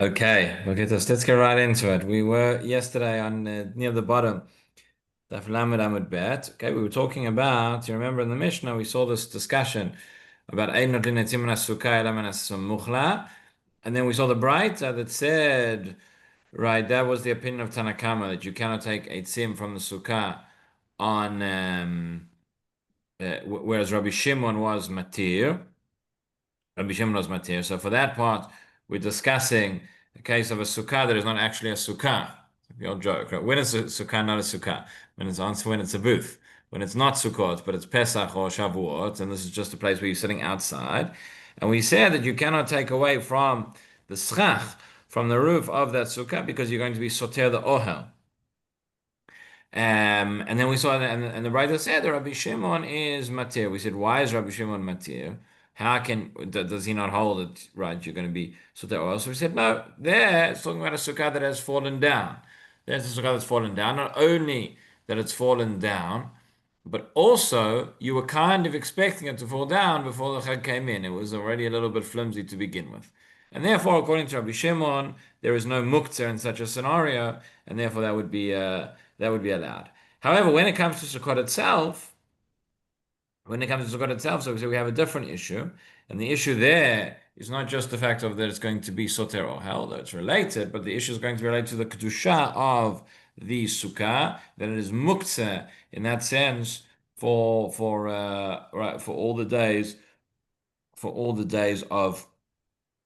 Okay, let's get right into it. We were yesterday on near the bottom, Daf Lamed Amud Bet. Okay, we were talking about, you remember in the Mishnah, we saw this discussion about Ein Notlin Etzim Min HaSukkah Ela Min HaSamuchla, and then we saw the Beitza that said, right, that was the opinion of Tanakama, that you cannot take Eitzim from the Sukkah on, whereas Rabbi Shimon was Matir. Rabbi Shimon was matir. So for that part, we're discussing the case of a sukkah that is not actually a sukkah. The old joke, right? When is a sukkah not a sukkah? When it's a booth. When it's not Sukkot, but it's Pesach or Shavuot, and this is just a place where you're sitting outside. And we said that you cannot take away from the schach, from the roof of that sukkah, because you're going to be soter the ohel. And then we saw, and the writer said that Rabbi Shimon is matir. We said, why is Rabbi Shimon matir? Does he not hold it right? You're going to be soter oil. So we said, no, there it's talking about a sukkah that has fallen down. There's a sukkah that's fallen down. Not only that it's fallen down, but also you were kind of expecting it to fall down before the Chag came in. It was already a little bit flimsy to begin with. And therefore, according to Rabbi Shimon, there is no muktzah in such a scenario, and therefore that would be allowed. However, when it comes to Sukkot itself, so we have a different issue, and the issue there is not just the fact of that it's going to be soter or hell, though it's related, but the issue is going to relate to the kedusha of the sukkah, that it is muktzah in that sense for all the days of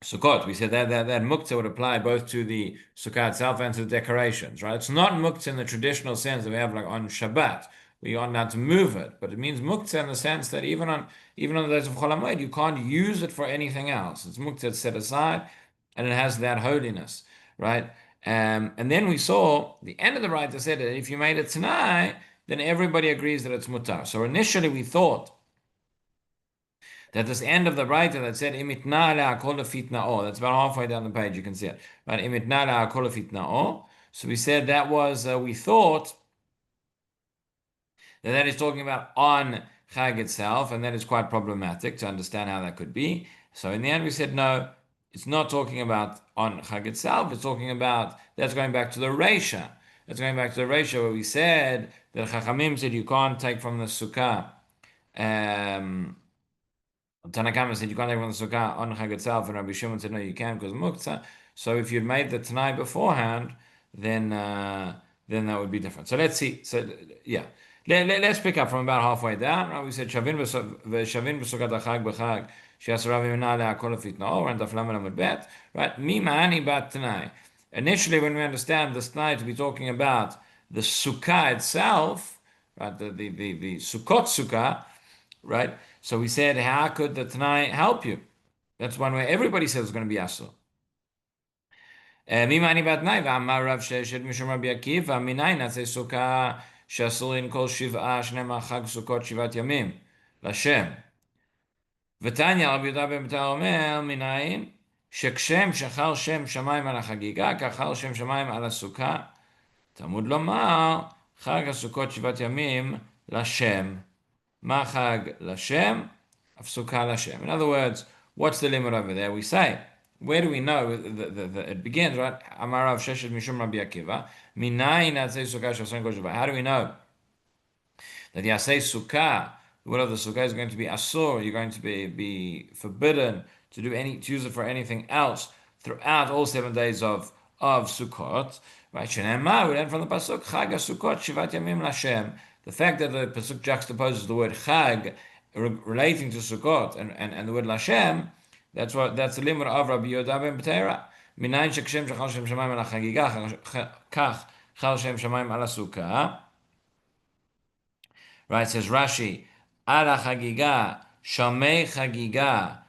Sukkot. We said that muktzah would apply both to the sukkah itself and to the decorations, right? It's not muktzah in the traditional sense that we have like on Shabbat, where you are not to move it, but it means muktzah in the sense that even on the days of Chol HaMoed, you can't use it for anything else. It's muktzah, it's set aside, and it has that holiness, right? And then we saw the end of the right that said that if you made it tonight, then everybody agrees that it's mutar. So initially we thought that this end of the writer that said imitna le'akol fitna'o. That's about halfway down the page. You can see it. But imitna le'akol fitna'o. So we said that was we thought that is talking about on Chag itself, and that is quite problematic to understand how that could be. So in the end, we said no. It's not talking about on Chag itself. It's talking about that's going back to the Reisha. That's going back to the Reisha where we said that Chachamim said you can't take from the Sukkah. Tanakama said you can't take from the sukkah on Chag itself, and Rabbi Shimon said no, you can because muktzah. So if you'd made the Tanai beforehand, then that would be different. So let's see. So yeah, let's pick up from about halfway down. Right? We said shavin b'sukkah achag b'chag she'as Rabbi Menale akol fitna'or and daflam amud bet. Right? Mi ma'ani bat Tanai. Initially, when we understand this Tanai to be talking about the sukkah itself, right? The Sukkot sukkah, right? So we said, how could the Tanai help you? That's one way everybody says it's going to be Asur. ממעני בתנאי, ואמר רב ששת משום רבי עקיבא, מניין נעשה סוכה שאסורים כל שבעה, 12 חג סוכות 7 ימים, לשם. ותניא רבי יהודה בן ביתר אומר, מניין שכשם שחל שם שמיים על החגיגה, כך חל שם שמיים על הסוכה. תלמוד לומר, חג הסוכות 7 ימים לשם. Ma chag lashem, afsuka lashem. In other words, what's the limit over there? We say, where do we know that it begins, right? Amarav sheshet mishum Rabbi Akiva, minayin atzei sukkah shason kol shabbat. How do we know that the asay sukkah, the word of the sukkah is going to be asur, you're going to be forbidden to use it for anything else throughout all 7 days of Sukkot, right? Shenema, we learn from the pasuk, chag Sukkot shivat yamim lashem. The fact that the pasuk juxtaposes the word chag relating to Sukkot and the word Lashem, that's the limud of Rabbi Yehuda ben B'teira. Minayin shekshem shechal shem shamayim ala chagiga, kach chal shem shamayim ala sukkah. Right, says Rashi, ala chagiga, shamei chagiga,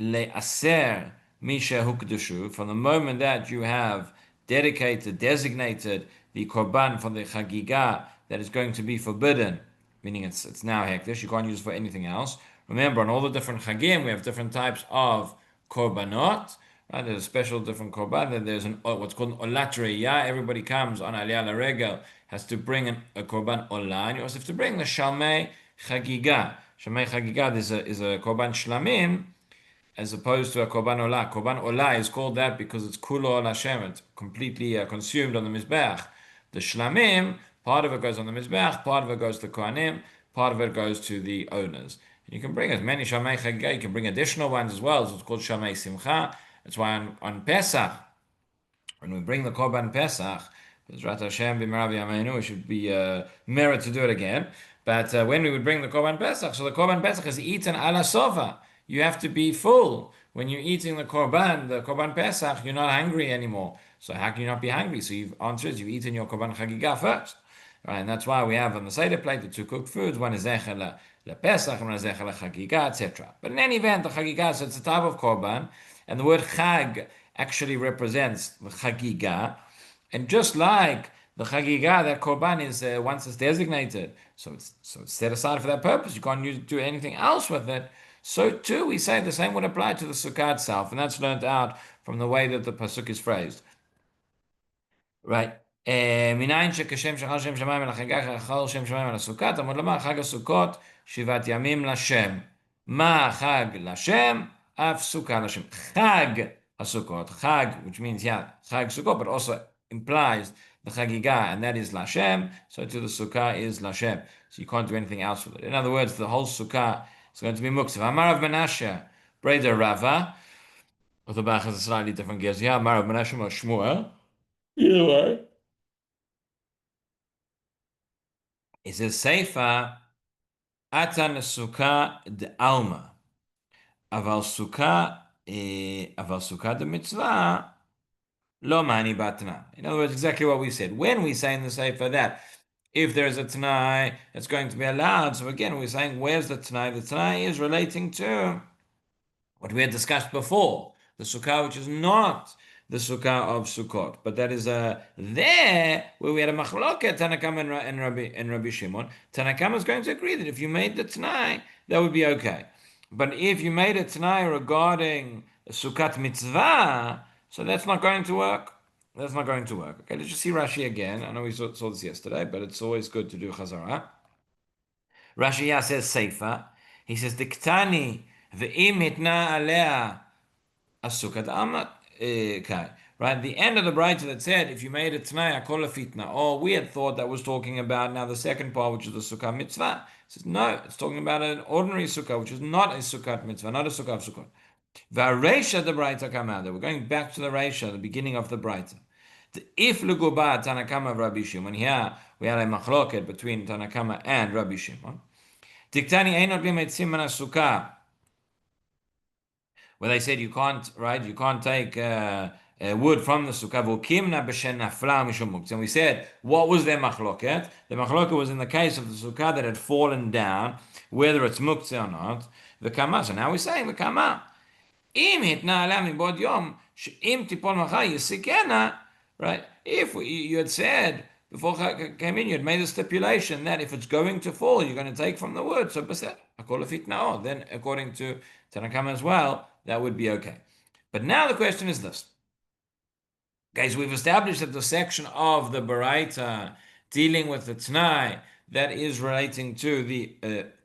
le'aser mi shehu kedushu. From the moment that you have designated the korban for the chagiga, that is going to be forbidden, meaning it's now hekdesh, you can't use it for anything else. Remember, on all the different chagim, we have different types of korbanot. Right? There's a special different korban. Then there's what's called an olat reiyah. Everybody comes on aliyah laregel, has to bring a korban olah, and you also have to bring the shalmei chagiga. Shalmei chagiga is a korban shlamim, as opposed to a korban olah. Korban olah is called that because it's kulo ol Hashem. It's completely consumed on the mizbeach. The shlamim, part of it goes on the mizbeach, part of it goes to the kohanim, part of it goes to the owners. And you can bring as many shamei chagigah. You can bring additional ones as well. So it's called shamei simcha. That's why on Pesach, when we bring the korban Pesach, Bezrat Hashem b'merav yameinu, we should be merit to do it again. But when we would bring the korban Pesach, so the korban Pesach is eaten ala sova. You have to be full. When you're eating the korban Pesach, you're not hungry anymore. So how can you not be hungry? So you've answered, you've eaten your korban chagigah first. Right, and that's why we have on the Seder plate the two cooked foods. One is zecher Pesach, and one is zecher chagigah, etc. But in any event, the chagigah, so it's a type of korban, and the word chag actually represents the chagigah. And just like the chagigah, that korban is once it's designated, so it's set aside for that purpose. You can't do anything else with it. So too, we say the same would apply to the sukkah itself, and that's learned out from the way that the pasuk is phrased. Right. מניין שכשם שחל שם שמיים על החגה כחל שם שמיים על הסוכה, תלמוד לומר חג הסוכות 7 ימים לשם. מה חג לשם? אף סוכה לשם. חג הסוכות, חג, which means, yeah, חג סוכות, but also implies the chagiga, and that is Lashem, so to the sukkah is Lashem. So you can't do anything else with it. In other words, the whole sukkah is going to be muktzah. Amar of Menashe, Breda Rava, or the Bach has a slightly different guess. Yeah, Amar of Menashe or Shmuel. Either way. It says, Seifa, Atan sukkah de Alma. Aval sukkah de mitzvah, Lo mani batna. In other words, exactly what we said. When we say in the Sefer that if there's a Tanai, it's going to be allowed. So again, we're saying, where's the Tanai? The Tanai is relating to what we had discussed before, the Sukkah, which is not the Sukkah of Sukkot, but that is there where we had a machloket, Tanakam and Rabbi Shimon. Tanakam is going to agree that if you made the Tanai, that would be okay. But if you made a Tanai regarding Sukkot mitzvah, so that's not going to work. That's not going to work. Okay, let's just see Rashi again. I know we saw this yesterday, but it's always good to do Chazara. Rashi says Seifa. He says, Diktani ve'im hitna alea asukat amat. Okay. Right, the end of the Beitza that said, if you made a Tnai, akol fitna. Or we had thought that was talking about now the second part, which is the Sukkah mitzvah. It says, no, it's talking about an ordinary Sukkah, which is not a Sukkah mitzvah, not a Sukkah of Sukkot. Vareisha the Beitza come out. We're going back to the Reisha, the beginning of the Beitza. If Luguba Tanakama Rabbi Shimon, here we had a machloket between Tanakama and Rabbi Shimon. Diktani einot limetzim mana sukkah, where they said you can't, right? You can't take wood from the sukkah. V'ukimna b'shen nafla mishum muktzah. And we said, what was their machloket? The machloket was in the case of the sukkah that had fallen down, whether it's muktzah or not. The kama. So now we're saying the kama. Im hitna aleh mibod yom she'im tipol machar yisikena. Right? If you had said before Chag came in, you had made a stipulation that if it's going to fall, you're going to take from the wood. So then according to Tanakama as well, that would be okay. But now the question is this. Guys, we've established that the section of the Beitza dealing with the Tnai that is relating to the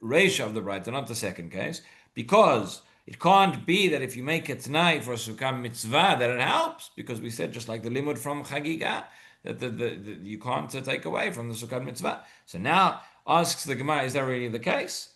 Reisha of the Beitza, not the second case, because it can't be that if you make a Tnai for a Sukkah mitzvah that it helps, because we said just like the limud from Chagigah, that you can't take away from the Sukkah mitzvah. So now asks the Gemara, is that really the case?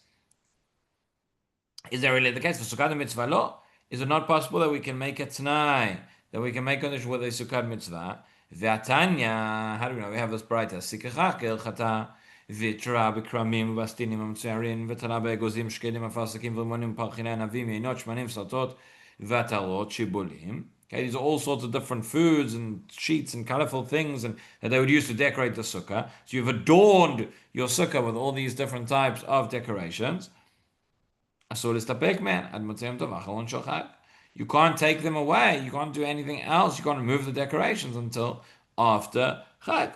Is that really the case for Sukkah mitzvah law? Is it not possible that we can make a Tnai, that we can make condition with a Sukkah mitzvah? Ve'atanya, how do we know? We have this brighter. Sikachach elchata. ותרה בכרמים ובסטינים המצוירים ותרה באגוזים שקדים אפרסקים ורימונים פרחיני ענבים יינות שמנים סרטות ועטרות שיבולים. Okay, these are all sorts of different foods and sheets and colorful things and that they would use to decorate the sukkah. So you've adorned your sukkah with all these different types of decorations. אסור להסתפק מהן עד מוצאי יום טוב האחרון של חג. You can't take them away. You can't do anything else. You can't remove the decorations until after Chag.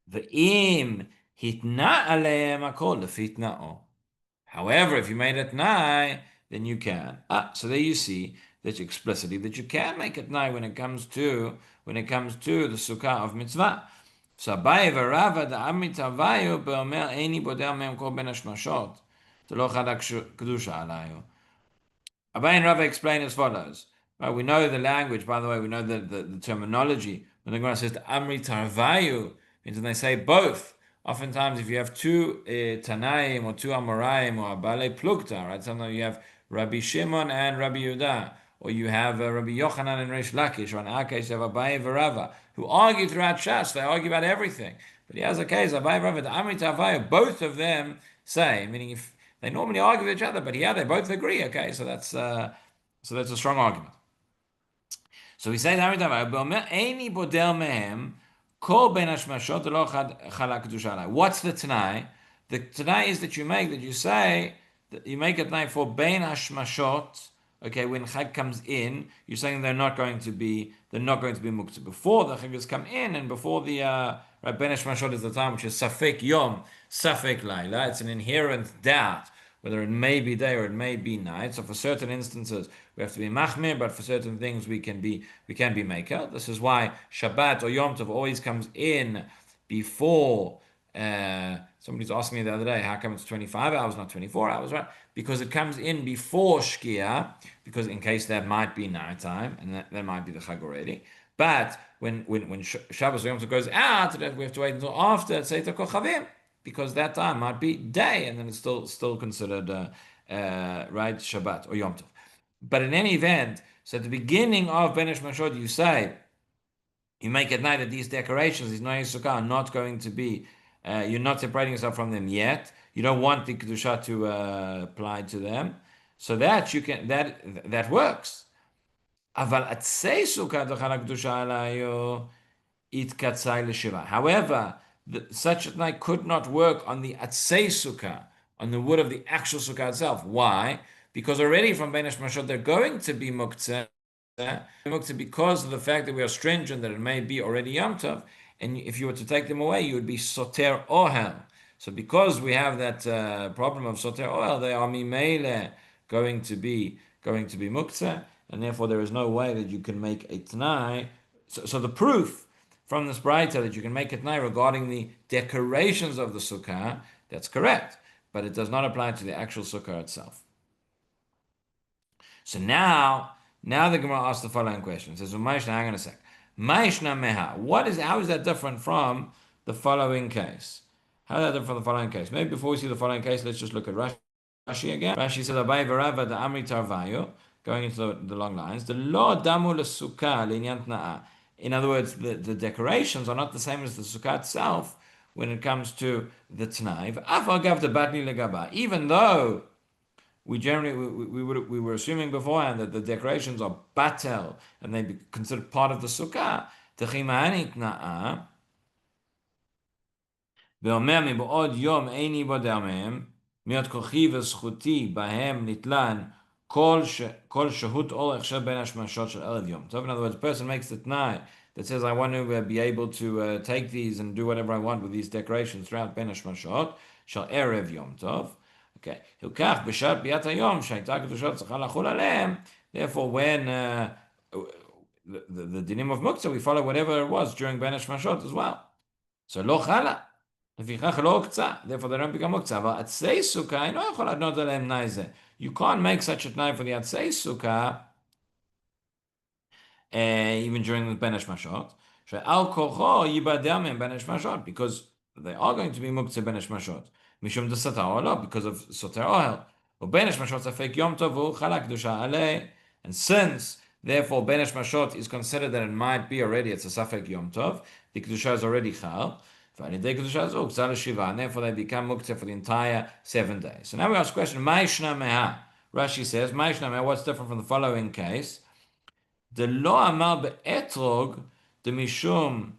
V'im hitna aleim akol lefitna'o. However, if you made a tnai, then you can. So there you see that explicitly that you can make a tnai when it comes to the sukkah of mitzvah. So Abaye v'Rava da'amit avayu be'omer eini boder me'em kol ben hashmashot. Lo chad kedusha alayu. Abai and Rabbi explain as follows. Right, we know the language, by the way, we know the terminology. When the Gemara says the Amri Tarvayu, means when they say both. Oftentimes, if you have two Tanaim or two Amoraim or Abale Plukta, right? Sometimes you have Rabbi Shimon and Rabbi Yehuda, or you have Rabbi Yochanan and Reish Lakish, or in our case, you have Abai and Rava, who argue throughout Shas. They argue about everything. But he has a case, Abai and Rava, the Amri Tarvayu, both of them say, meaning if they normally argue with each other, but they both agree. Okay, so that's a strong argument. So we say any bodel mehem kol ben hashmashot lo chala kedusha. What's the tanai? The tanai is that you say that you make a tanai for ben hashmashot. Okay, when chag comes in, you're saying they're not going to be muktzah before the chag has come in, and before the ben hashmashot is the time which is safek yom, safek laila. It's an inherent doubt whether it may be day or it may be night. So for certain instances we have to be machmir, but for certain things we can be maker. This is why Shabbat or Yom Tov always comes in before. Somebody's asking me the other day, how come it's 25 hours, not 24 hours, right? Because it comes in before Shkia, because in case that might be nighttime, and that might be the Chag already. But when Shabbos or Yom Tov goes out, we have to wait until after Tzeit HaKochavim, because that time might be day, and then it's still considered right Shabbat or Yom Tov. But in any event, so at the beginning of Ben Mashod, you make at night that these decorations, these Noyei Sukkah, are not going to be. You're not separating yourself from them yet. You don't want the kedusha to apply to them, so that you can that works. Aval atzei sukkah dochala kedusha alayo itkatzai l'shiva. However, such a night could not work on the atzei sukkah, on the wood of the actual sukkah itself. Why? Because already from Ben Mashod they're going to be muktzah because of the fact that we are stringent that it may be already Yom Tov, and if you were to take them away, you would be soter ohel. So because we have that problem of soter ohel, they are mimele going to be muktzah, and therefore there is no way that you can make a t'nai. So the proof from this Beitza that you can make a t'nai regarding the decorations of the sukkah, that's correct, but it does not apply to the actual sukkah itself. So now the Gemara asks the following question. It says, hang on a sec. How is that different from the following case? How is that different from the following case? Maybe before we see the following case, let's just look at Rashi again. Rashi says, Abai v'Rava the Amri Tarvayu, going into the long lines, the lo damu l'sukkah l'inyan tna'a. In other words, the decorations are not the same as the sukkah itself when it comes to the t'nai. Even though we were assuming beforehand that the decorations are batel and they be considered part of the sukkah. Techimani tna'a. ואומר מבעוד יום איני בודע מהם, מיות כוחי וזכותי בהם נתלן כל שהות אורך של בין השמשות של ערב יום טוב. In other words, a person makes the t'nai that says, I want to be able to take these and do whatever I want with these decorations throughout בין השמשות של ערב יום טוב. Okay. hilkach b'shat b'yat hayom שהייתה קדושה צריכה לחול עליהם. Therefore, when the dinim of muktzah, we follow whatever it was during בין השמשות as well. So לא חלה. לפיכך לא הוקצה. Therefore, they don't become מוקצה. אבל עצי סוכה אינו יכול להתנות עליהם תנאי זה. You can't make such a תנאי for the עצי סוכה even during the בין השמשות. שעל כוחו ייבדל מהם בין השמשות, because they are going to be מוקצה בין השמשות. משום דסתר או לא, because of סותר אוהל. ובין השמשות ספק יום טוב והוא חלה קדושה עלי. And since, therefore, בין השמשות is considered that it might be already, it's a ספק יום טוב, the קדושה is already חל. And therefore they become muktzah for the entire 7 days. So now we ask the question, Ma'ishna meha? Rashi says, Ma'ishna meha, what's different from the following case? The lo amal be'etrog de mishum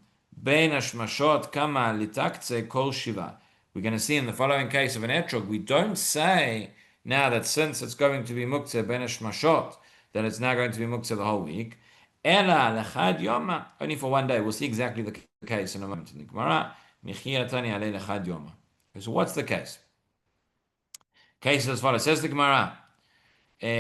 bein hashmashot kama litakze kol shiva. We're going to see in the following case of an etrog, we don't say now that since it's going to be muktzah bein hashmashot, that it's now going to be muktzah the whole week. Ela lechad yoma, only for 1 day. We'll see exactly the case in a moment in the Gemara. So what's the case? Case is as follows. Says the Gemara. We're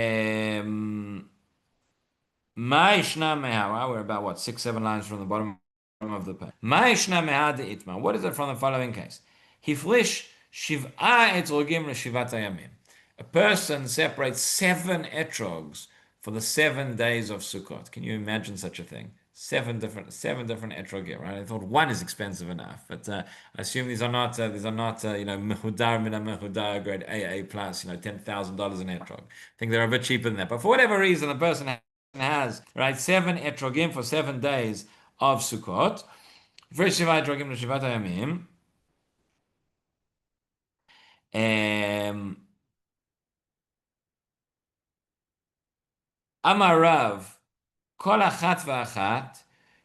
about 6-7 lines from the bottom of the page. What is it from the following case? Hiflish shiv'a etrogim l'shivat hayamim. A person separates 7 etrogs for the 7 days of Sukkot. Can you imagine such a thing? Seven different etrogim, right? I thought one is expensive enough, but I assume these are not mehudar mina mehudar grade AA plus, $10,000 an etrog. I think they're a bit cheaper than that. But for whatever reason, the person has right 7 etrogim for 7 days of Sukkot. First shiva etrogim l'shivat hayamim. אמר רב, כל אחת ואחת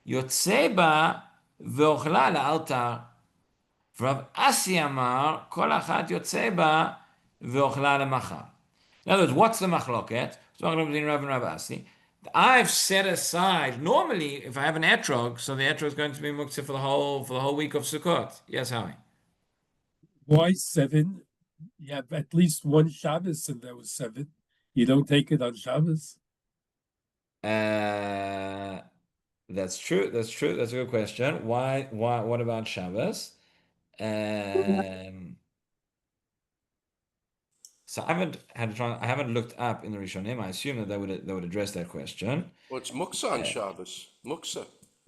יוצא בה ואוכלה לאלתר. ורב אסי אמר, כל אחת יוצא בה ואוכלה למחר. In other words, what's the machloket? It's machloket between Rav and Rav Asi. I've set aside, normally, if I have an etrog, so the etrog is going to be muktzah for the whole week of Sukkot. Yes, Howie? Why 7? You have at least one Shabbos, and that was 7. You don't take it on Shabbos? That's true. That's true. That's a good question. Why? What about Shabbos? So I haven't looked up in the Rishonim. I assume that they would address that question. Well, it's muksa on Shabbos. Muksa.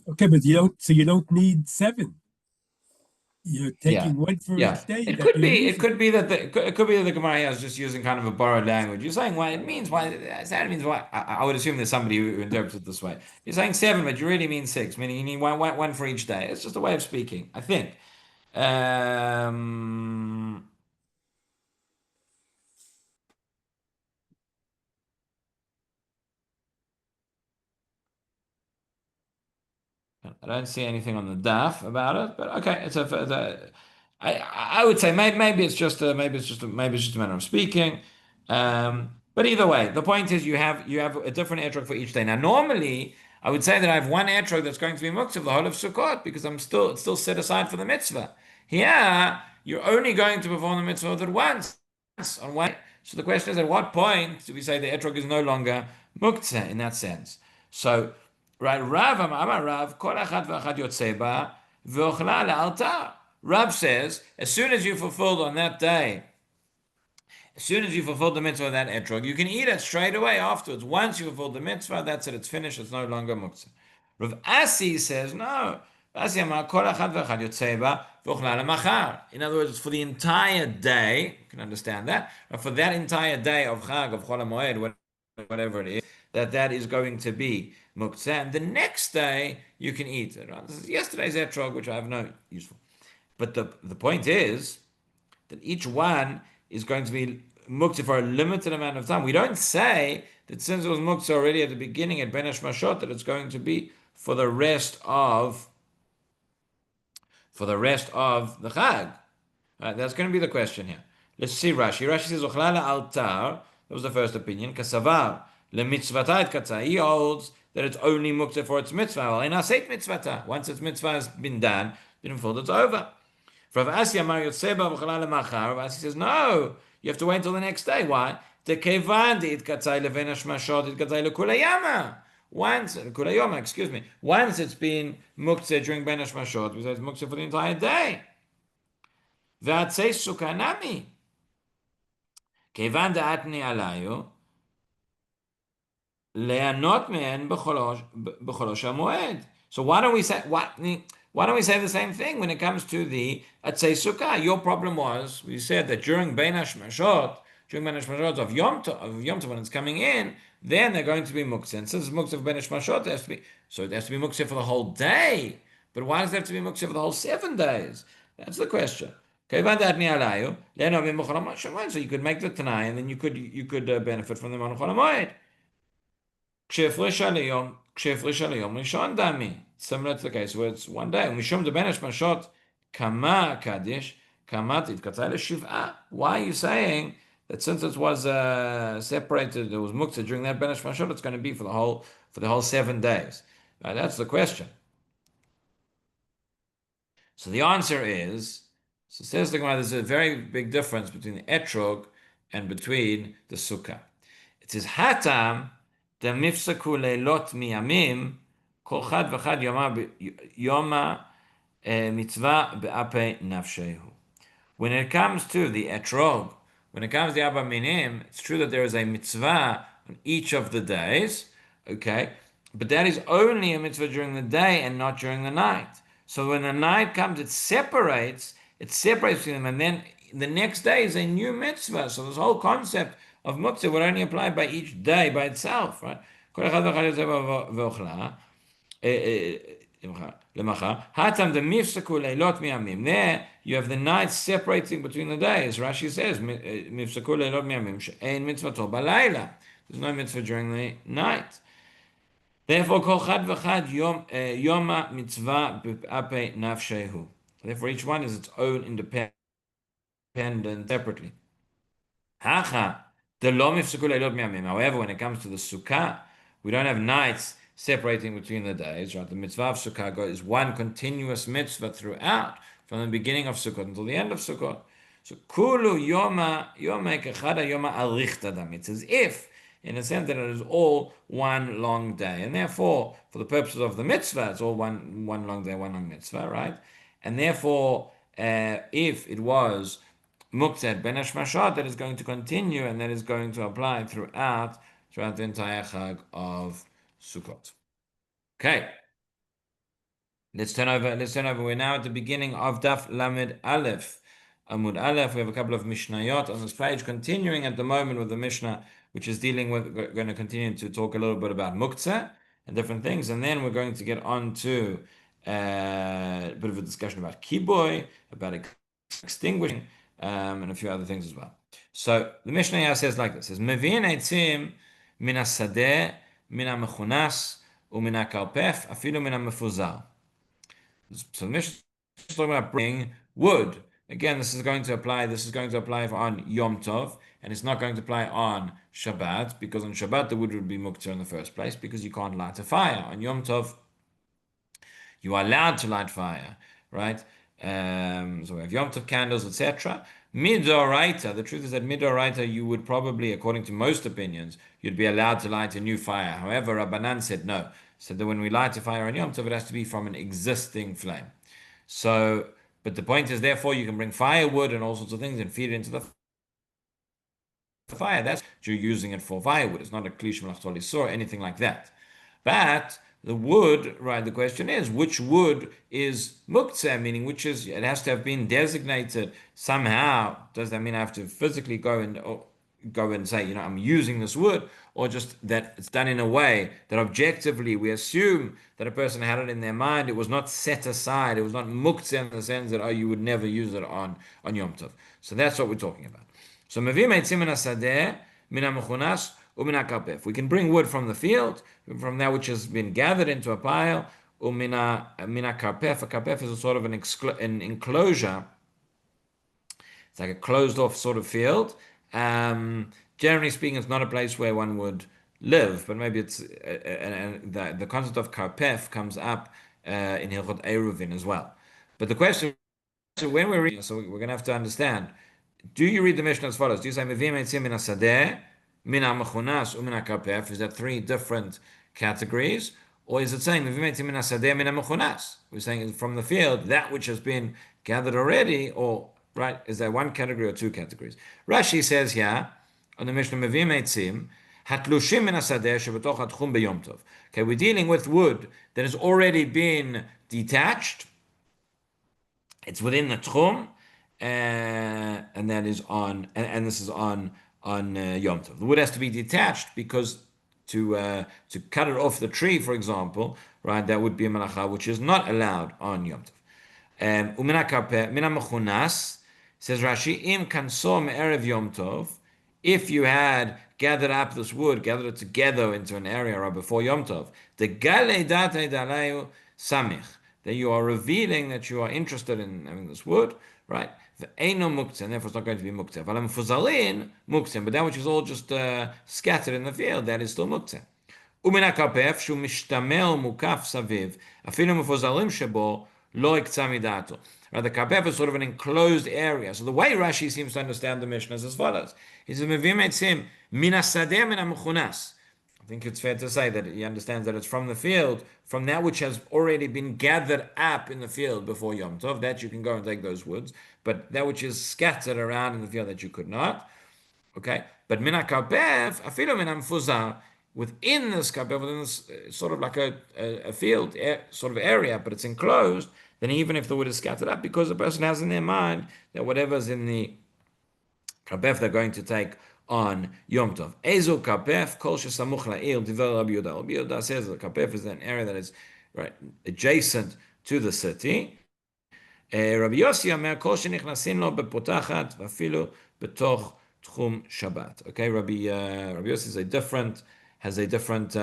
Okay, but you don't need 7. You're taking one for each day. It could be that the Gemara is just using kind of a borrowed language. You're saying why it means why that means why. I would assume there's somebody who interprets it this way. You're saying 7, but you really mean 6, meaning you need one for each day. It's just a way of speaking, I think. I don't see anything on the daf about it, but okay, I would say maybe it's just a matter of speaking. But either way, the point is you have a different etrog for each day. Now, normally I would say that I have one etrog that's going to be muktzah the whole of Sukkot because it's still set aside for the mitzvah. Here, you're only going to perform the mitzvah that once on one. So the question is, at what point do we say the etrog is no longer muktzah in that sense? So. Right, Rav, kol achat v'achat yotzei ba v'ochla le'altar. Rav says, as soon as you fulfilled on that day, as soon as you fulfilled the mitzvah of that etrog, you can eat it straight away afterwards. Once you fulfilled the mitzvah, that's it, it's finished, it's no longer muktzah. Rav Asi says, no. Asi amar kol achat v'achat yotzei ba v'ochla le'machar. In other words, it's for the entire day, you can understand that, for that entire day of Chag, of Chol HaMoed, whatever it is, that is going to be muktzah, and the next day you can eat it. Right? This is yesterday's etrog, which I have no use for. But the point is that each one is going to be muktzah for a limited amount of time. We don't say that since it was muktzah already at the beginning at Ben Hashmashot that it's going to be for the rest of the Chag. Right? That's going to be the question here. Let's see Rashi. Rashi says Ochlala altar. That was the first opinion. Kasavar lemitzvatah katzah. He holds that it's only muktzah for its mitzvah. Well, in aseit mitzvatah. Once its mitzvah has been done, been fulfilled, it's over. Rav Asi amar yotzeba v'chalal lemachar. Rav Asi says no. You have to wait until the next day. Why? Tekevan it katzai leven hashmashot it katzai lekulayama. Once kulayoma, excuse me. Once it's been muktzah during ben hashmashot, it's muktzah for the entire day. V'atzei sukanami. Kevan da'atni alayu. Le'anot me'en b'cholosh ha'moed. So why don't we say the same thing when it comes to the Atzei Sukkah? Your problem was we said that during Ben Hashmashot of Yom Tov when it's coming in, then they're going to be muktzah. And since it's muktzah for Ben Hashmashot, it has to be muktzah for the whole day. But why does it have to be muktzah for the whole 7 days? That's the question. So you could make the Tanai, and then you could benefit from the on Chol HaMoed. Similar to the case where it's one day. Why are you saying that since it was separated, it was muktzah during that Ben Hashmashot, it's going to be for the whole 7 days? That's the question. So the answer is, so says the Gemara, there's a very big difference between the etrog and between the sukkah. It says hatam the mifsaku leilot miyamim kol chad v'chad yoma mitzvah be'apei nafshehu. When it comes to the etrog, when it comes to Abba Minim, it's true that there is a mitzvah on each of the days, okay? But that is only a mitzvah during the day and not during the night. So when the night comes, it separates between them, and then the next day is a new mitzvah. So this whole concept of muktzah would only apply by each day by itself, right? There you have the night separating between the days. Rashi says, there's no mitzvah during the night. Therefore, kol chad v'chad yoma mitzvah b'ape nafshehu. Therefore, each one is its own independent separately. However, when it comes to the sukkah, we don't have nights separating between the days, right? The mitzvah of sukkah is one continuous mitzvah throughout, from the beginning of Sukkot until the end of Sukkot. So kulu yoma kechada yoma alichtadam. It's as if, in a sense, that it is all one long day, and therefore, for the purposes of the mitzvah, it's all one long day, one long mitzvah, right? And therefore, if it was muktzah ben hashmashot, that is going to continue, and that is going to apply throughout the entire Chag of Sukkot. Okay. Let's turn over. We're now at the beginning of Daf Lamed Aleph. Amud Aleph. We have a couple of Mishnayot on this page, continuing at the moment with the Mishnah, which is dealing with, we're going to continue to talk a little bit about muktzah and different things, and then we're going to get on to a bit of a discussion about kiboy, about extinguishing, and a few other things as well. So the Mishnah here says like this: "Says Mevi'in eitzim min hasadeh, min hamechunas, umin hakarpef, afilu min hamefuzar." So the Mishnah is talking about bringing wood. Again, this is going to apply on Yom Tov, and it's not going to apply on Shabbat, because on Shabbat the wood would be muktzah in the first place, because you can't light a fire. On Yom Tov, you are allowed to light fire, right? So we have Yom Tov candles, etc. Midoraita, the truth is that Midoraita, you would probably, according to most opinions, you'd be allowed to light a new fire. However, Rabbanan said no. Said that when we light a fire on Yom Tov, it has to be from an existing flame. So, but the point is, therefore, you can bring firewood and all sorts of things and feed it into the fire. That's you're using it for firewood. It's not a klish melachto or anything like that. But the wood, right? The question is, which wood is muktzah? Meaning, it has to have been designated somehow. Does that mean I have to physically go and say, I'm using this wood, or just that it's done in a way that objectively we assume that a person had it in their mind, it was not set aside, it was not muktzah in the sense that, you would never use it on Yom Tov. So that's what we're talking about. So mevim eitzim min hasadeh, min hamechunas, umin hakarpef. We can bring wood from the field, from that which has been gathered into a pile, umin hakarpef. A karpef is a sort of an enclosure. It's like a closed off sort of field. Generally speaking, it's not a place where one would live, but maybe it's the concept of karpef comes up in Hilchot Eruvin as well. But the question, so when we're reading, so we're going to have to understand: do you read the Mishnah as follows? Do you say mevim eitzim min hasadeh, min hamechunas, umin hakarpef? Is that three different categories, or is it saying mevim eitzim min hasadeh, min hamechunas? We're saying from the field that which has been gathered already, or right? Is there one category or two categories? Rashi says here on the Mishnah mevim eitzim hatlushim min hasadeh shebetoch hatchum b'yom tov. Okay, we're dealing with wood that has already been detached. It's within the tchum, and that is on, and this is on Yom Tov. The wood has to be detached because to cut it off the tree, for example, right? That would be a malacha which is not allowed on Yom Tov. Umina karpeh mina mechunas, says Rashi, im kanso me'erev Yom Tov. If you had gathered up this wood, gathered it together into an area right before Yom Tov, the galei datei dalayu samich, that you are revealing that you are interested in having this wood, right? The eino muktzah, and therefore it's not going to be muktzah. But muktzah, but that which is all just scattered in the field, that is still muktzah. Umin hakarpef shu mishtamel mukaf saviv, afilu mefuzalim shebo lo iktzah midato. The karpef is sort of an enclosed area. So the way Rashi seems to understand the Mishnah is as follows: he says mevim eitzim min hasadeh min hamechunas. I think it's fair to say that he understands that it's from the field, from that which has already been gathered up in the field before Yom Tov, that you can go and take those woods, but that which is scattered around in the field that you could not. Okay, but min hakapef afilu min hamfuzar, within this kapef, within this sort of like a field sort of area, but it's enclosed. Then even if the wood is scattered up, because the person has in their mind that whatever's in the kapef they're going to take on Yom Tov. Ezu kapef kol shesamuch la'ir divrei Rabbi Yehuda. Rabbi Yehuda says the kapef is an area that is right adjacent to the city. Rabbi Yossi אומר כל שנכנסים לו בפותחת ואפילו בתוך תחום שבת. Okay, Rabbi Yossi has a different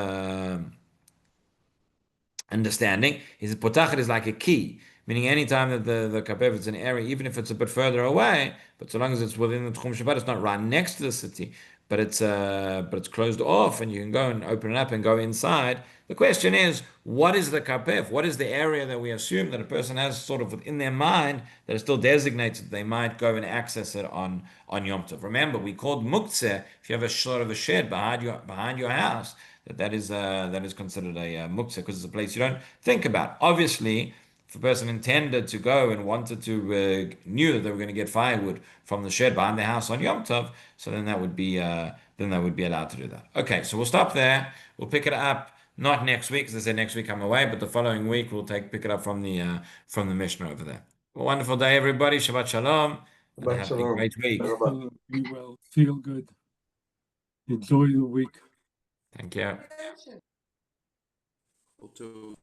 understanding. His potachet is like a key, meaning any time that the kapef is an area, even if it's a bit further away, but so long as it's within the tchum Shabbat, it's not right next to the city, but it's closed off, and you can go and open it up and go inside. The question is, what is the kapef? What is the area that we assume that a person has sort of within their mind that is still designated that they might go and access it on Yom Tov? Remember, we called muktzeh if you have a sort of a shed behind your house. That is considered a muktzeh because it's a place you don't think about. Obviously, if a person intended to go and wanted to knew that they were going to get firewood from the shed behind their house on Yom Tov, so then that would be allowed to do that. Okay, so we'll stop there. We'll pick it up not next week, as I said, next week I'm away, but the following week we'll pick it up from the Mishnah over there. Well, wonderful day, everybody. Shabbat shalom. And have a great week. Be well. Feel good. Enjoy the week. Thank you. To